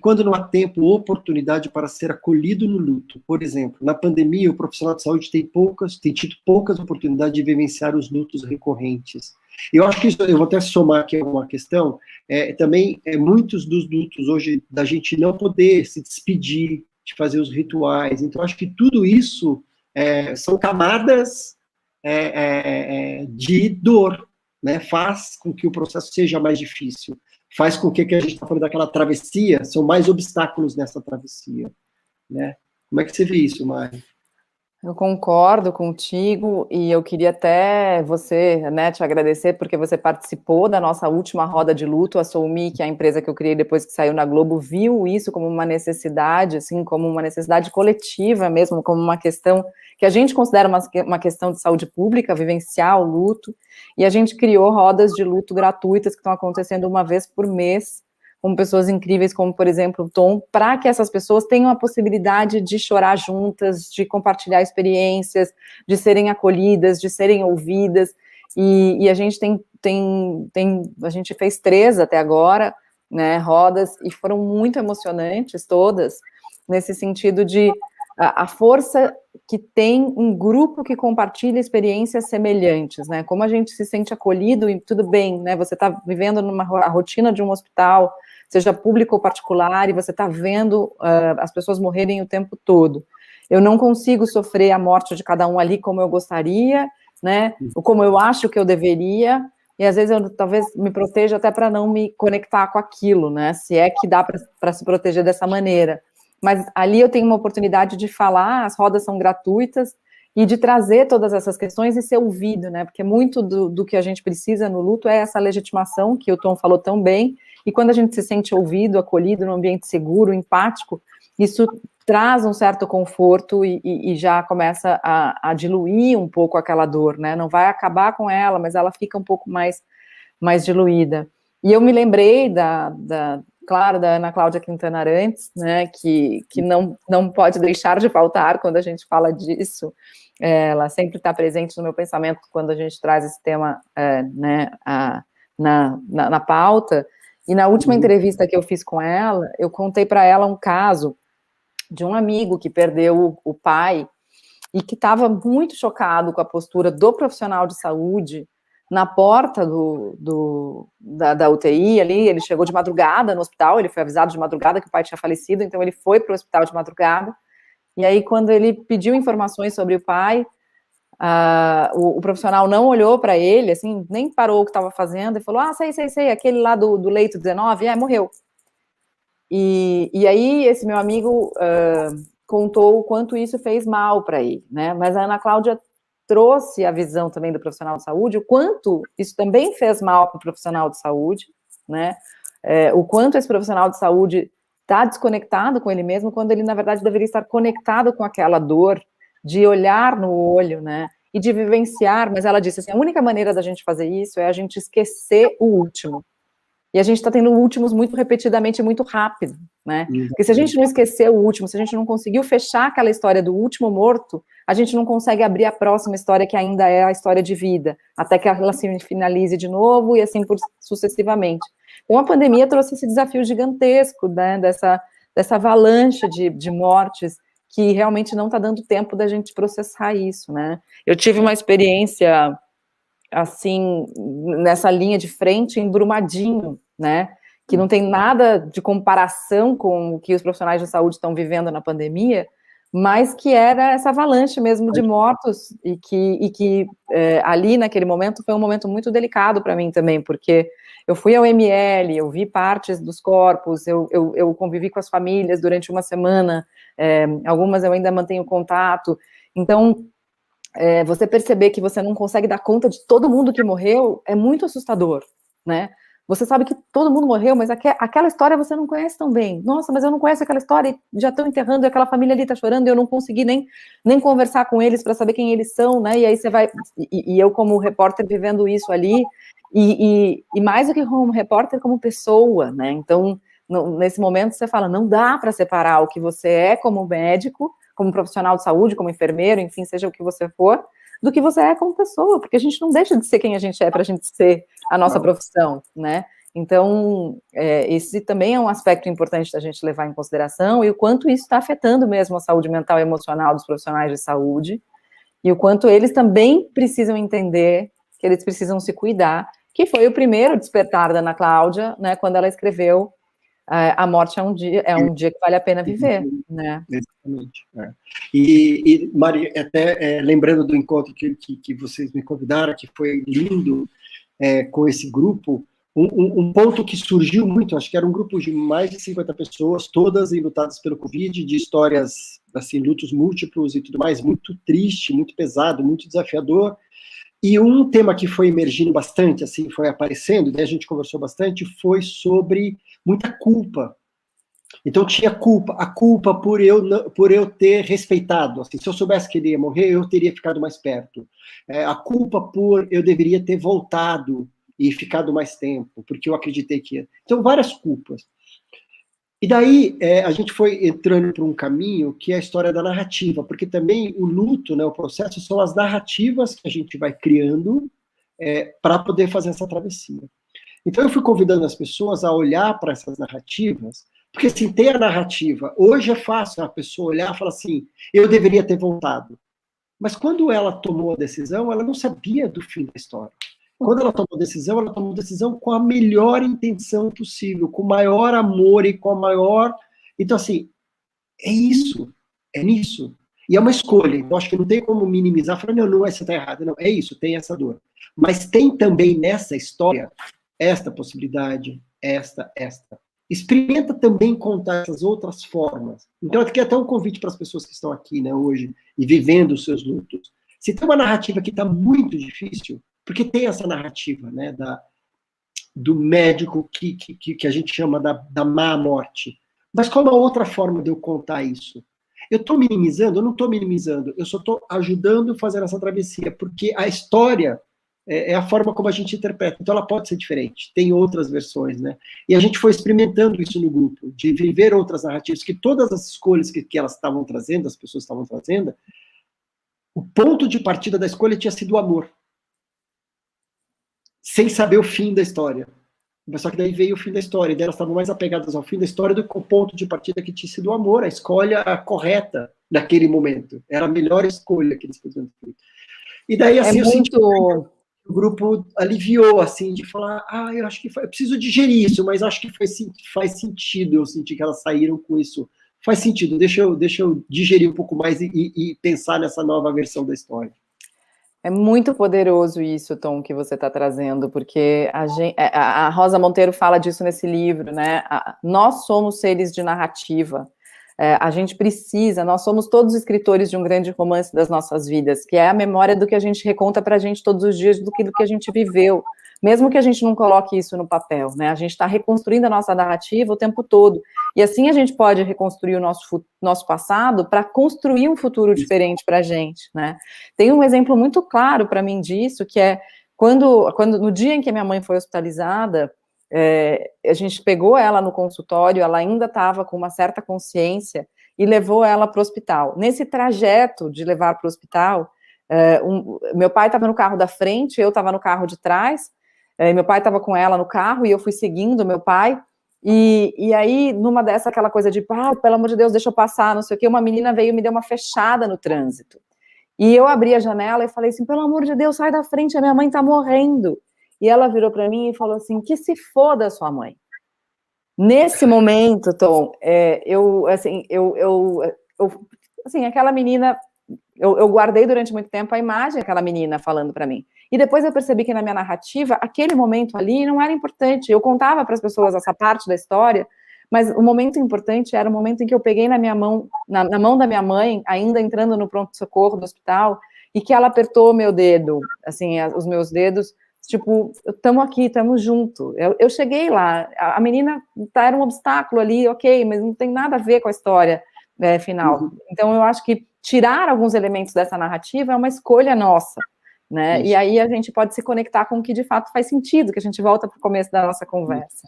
quando não há tempo ou oportunidade para ser acolhido no luto. Por exemplo, na pandemia, o profissional de saúde tem tido poucas oportunidades de vivenciar os lutos recorrentes. Eu acho que isso, eu vou até somar aqui uma questão, também muitos dos lutos hoje, da gente não poder se despedir, de fazer os rituais, então acho que tudo isso são camadas de dor, né? Faz com que o processo seja mais difícil, faz com que a gente está falando daquela travessia, são mais obstáculos nessa travessia, né? Como é que você vê isso, Mari? Eu concordo contigo e eu queria até você, né, te agradecer porque você participou da nossa última roda de luto. A Soumi, que é a empresa que eu criei depois que saiu na Globo, viu isso como uma necessidade, assim, como uma necessidade coletiva mesmo, como uma questão que a gente considera uma questão de saúde pública, vivenciar o luto, e a gente criou rodas de luto gratuitas que estão acontecendo uma vez por mês, com pessoas incríveis, como, por exemplo, o Tom, para que essas pessoas tenham a possibilidade de chorar juntas, de compartilhar experiências, de serem acolhidas, de serem ouvidas, e a gente a gente fez 3 até agora, né, rodas, e foram muito emocionantes todas, nesse sentido de a força que tem um grupo que compartilha experiências semelhantes, né, como a gente se sente acolhido, e tudo bem, né, você está vivendo a rotina de um hospital, seja público ou particular, e você está vendo as pessoas morrerem o tempo todo. Eu não consigo sofrer a morte de cada um ali como eu gostaria, né, ou como eu acho que eu deveria, e às vezes eu talvez me proteja até para não me conectar com aquilo, né, se é que dá para se proteger dessa maneira. Mas ali eu tenho uma oportunidade de falar, as rodas são gratuitas, e de trazer todas essas questões e ser ouvido, né, porque muito do que a gente precisa no luto é essa legitimação, que o Tom falou tão bem, e quando a gente se sente ouvido, acolhido, num ambiente seguro, empático, isso traz um certo conforto e já começa a diluir um pouco aquela dor, né, não vai acabar com ela, mas ela fica um pouco mais diluída. E eu me lembrei claro, da Ana Cláudia Quintana Arantes, né, que não pode deixar de faltar quando a gente fala disso. Ela sempre está presente no meu pensamento quando a gente traz esse tema, né, na pauta. E na última entrevista que eu fiz com ela, eu contei para ela um caso de um amigo que perdeu o pai e que estava muito chocado com a postura do profissional de saúde na porta da UTI ali. Ele chegou de madrugada no hospital, ele foi avisado de madrugada que o pai tinha falecido, então ele foi para o hospital de madrugada, e aí quando ele pediu informações sobre o pai, o profissional não olhou para ele, assim, nem parou o que estava fazendo, e falou, sei, aquele lá do leito 19, morreu. E aí esse meu amigo contou o quanto isso fez mal para ele, né, mas a Ana Cláudia trouxe a visão também do profissional de saúde, o quanto isso também fez mal para o profissional de saúde, né, o quanto esse profissional de saúde está desconectado com ele mesmo, quando ele, na verdade, deveria estar conectado com aquela dor, de olhar no olho, né, e de vivenciar, mas ela disse assim, a única maneira da gente fazer isso é a gente esquecer o último. E a gente está tendo últimos muito repetidamente, muito rápido, né? Porque se a gente não esquecer o último, se a gente não conseguiu fechar aquela história do último morto, a gente não consegue abrir a próxima história, que ainda é a história de vida, até que ela se finalize de novo e assim sucessivamente. Então a pandemia trouxe esse desafio gigantesco, né, dessa avalanche de mortes, que realmente não está dando tempo da gente processar isso, né? Eu tive uma experiência assim, nessa linha de frente, em Brumadinho, né, que não tem nada de comparação com o que os profissionais de saúde estão vivendo na pandemia, mas que era essa avalanche mesmo de mortos, e que ali naquele momento foi um momento muito delicado para mim também, porque eu fui ao ML, eu vi partes dos corpos, eu convivi com as famílias durante uma semana, algumas eu ainda mantenho contato, então você perceber que você não consegue dar conta de todo mundo que morreu é muito assustador, né? Você sabe que todo mundo morreu, mas aquela história você não conhece tão bem. Nossa, mas eu não conheço aquela história, e já estão enterrando, e aquela família ali está chorando, e eu não consegui nem conversar com eles para saber quem eles são, né? E aí você vai... E eu, como repórter, vivendo isso ali, e mais do que como repórter, como pessoa, né? Então, nesse momento, você fala, não dá para separar o que você é como médico, como profissional de saúde, como enfermeiro, enfim, seja o que você for, do que você é como pessoa, porque a gente não deixa de ser quem a gente é para a gente ser a nossa profissão, né? Então, esse também é um aspecto importante da gente levar em consideração, e o quanto isso está afetando mesmo a saúde mental e emocional dos profissionais de saúde, e o quanto eles também precisam entender que eles precisam se cuidar, que foi o primeiro despertar da Ana Cláudia, né, quando ela escreveu A Morte é um dia que vale a pena viver, né? Exatamente. E Maria, até lembrando do encontro que vocês me convidaram, que foi lindo, com esse grupo, um ponto que surgiu muito, acho que era um grupo de mais de 50 pessoas, todas enlutadas pelo Covid, de histórias, assim, lutos múltiplos e tudo mais, muito triste, muito pesado, muito desafiador. E um tema que foi emergindo bastante, assim, foi aparecendo, daí a gente conversou bastante, foi sobre muita culpa. Então tinha a culpa por eu ter respeitado, assim, se eu soubesse que ele ia morrer, eu teria ficado mais perto. A culpa por eu deveria ter voltado e ficado mais tempo, porque eu acreditei que ia. Então, várias culpas. E daí a gente foi entrando por um caminho que é a história da narrativa, porque também o luto, né, o processo, são as narrativas que a gente vai criando para poder fazer essa travessia. Então eu fui convidando as pessoas a olhar para essas narrativas, porque assim, tem a narrativa. Hoje é fácil a pessoa olhar e falar assim, eu deveria ter voltado. Mas quando ela tomou a decisão, ela não sabia do fim da história. Quando ela tomou a decisão com a melhor intenção possível, com o maior amor e com a maior... Então, assim, é isso, é nisso. E é uma escolha, então acho que não tem como minimizar, falar, não, você está errado. Não, é isso, tem essa dor. Mas tem também nessa história esta possibilidade, esta. Experimenta também contar essas outras formas. Então, aqui até um convite para as pessoas que estão aqui, né, hoje, e vivendo os seus lutos. Se tem uma narrativa que está muito difícil, porque tem essa narrativa, né, do médico que a gente chama da má morte. Mas qual é a outra forma de eu contar isso? Eu estou minimizando? Eu não estou minimizando, eu só estou ajudando a fazer essa travessia, porque a história é a forma como a gente interpreta, então ela pode ser diferente, tem outras versões, né? E a gente foi experimentando isso no grupo, de viver outras narrativas, que todas as escolhas que elas estavam trazendo, as pessoas estavam trazendo, o ponto de partida da escolha tinha sido o amor, sem saber o fim da história. Só que daí veio o fim da história, e daí elas estavam mais apegadas ao fim da história do que ao ponto de partida que tinha sido o amor, a escolha correta naquele momento. Era a melhor escolha que eles podiam ter. E daí, assim, eu senti que o grupo aliviou, assim, de falar, eu acho que eu preciso digerir isso, mas acho que faz sentido, eu senti que elas saíram com isso. Faz sentido, deixa eu digerir um pouco mais e pensar nessa nova versão da história. É muito poderoso isso, Tom, que você está trazendo, porque a Rosa Monteiro fala disso nesse livro, né? Nós somos seres de narrativa. A gente precisa, nós somos todos escritores de um grande romance das nossas vidas, que é a memória do que a gente reconta para a gente todos os dias, do que a gente viveu, mesmo que a gente não coloque isso no papel, né? A gente está reconstruindo a nossa narrativa o tempo todo, e assim a gente pode reconstruir o nosso passado para construir um futuro diferente para a gente, né? Tem um exemplo muito claro para mim disso, que é quando no dia em que a minha mãe foi hospitalizada, a gente pegou ela no consultório, ela ainda estava com uma certa consciência, e levou ela para o hospital. Nesse trajeto de levar para o hospital, meu pai estava no carro da frente, eu estava no carro de trás, meu pai estava com ela no carro, e eu fui seguindo meu pai, e aí, numa dessa, aquela coisa de, pelo amor de Deus, deixa eu passar, não sei o quê, uma menina veio e me deu uma fechada no trânsito. E eu abri a janela e falei assim, pelo amor de Deus, sai da frente, a minha mãe está morrendo. E ela virou para mim e falou assim, que se foda sua mãe. Nesse momento, Tom, aquela menina, eu guardei durante muito tempo a imagem daquela menina falando para mim. E depois eu percebi que na minha narrativa, aquele momento ali não era importante. Eu contava para as pessoas essa parte da história, mas o momento importante era o momento em que eu peguei na minha mão, na mão da minha mãe, ainda entrando no pronto-socorro do hospital, e que ela apertou meu dedo, assim, os meus dedos, tipo, estamos aqui, estamos juntos. Eu cheguei lá, a menina era um obstáculo ali, ok, mas não tem nada a ver com a história final. Uhum. Então, eu acho que tirar alguns elementos dessa narrativa é uma escolha nossa, né? Isso. E aí a gente pode se conectar com o que de fato faz sentido, que a gente volta para o começo da nossa conversa.